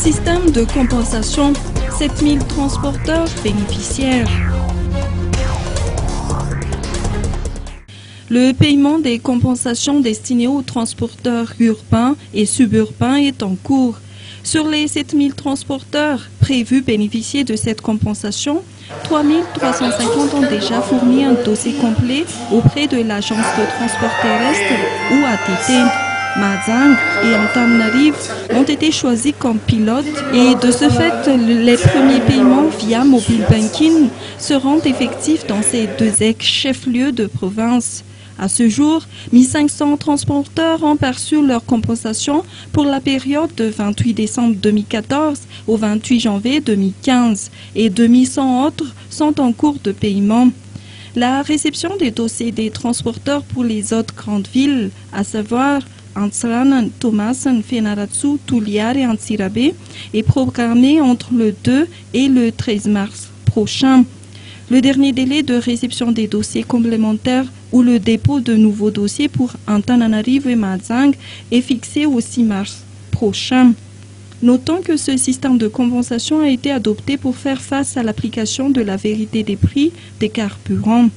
Système de compensation, 7000 transporteurs bénéficiaires. Le paiement des compensations destinées aux transporteurs urbains et suburbains est en cours. Sur les 7000 transporteurs prévus bénéficier de cette compensation, 3350 ont déjà fourni un dossier complet auprès de l'Agence de transport terrestre ou ATT. Mazang et Antananarivo ont été choisis comme pilotes et de ce fait, les premiers paiements via mobile banking seront effectifs dans ces deux ex-chefs-lieux de province. À ce jour, 1500 transporteurs ont perçu leur compensation pour la période de 28 décembre 2014 au 28 janvier 2015 et 2100 autres sont en cours de paiement. La réception des dossiers des transporteurs pour les autres grandes villes, à savoir Antsranan, Thomasan, Fenaratsu, Tuliar et Antsirabe, est programmée entre le 2 et le 13 mars prochain. Le dernier délai de réception des dossiers complémentaires ou le dépôt de nouveaux dossiers pour Antananarivo et Mazang est fixé au 6 mars prochain. Notons que ce système de compensation a été adopté pour faire face à l'application de la vérité des prix des carburants.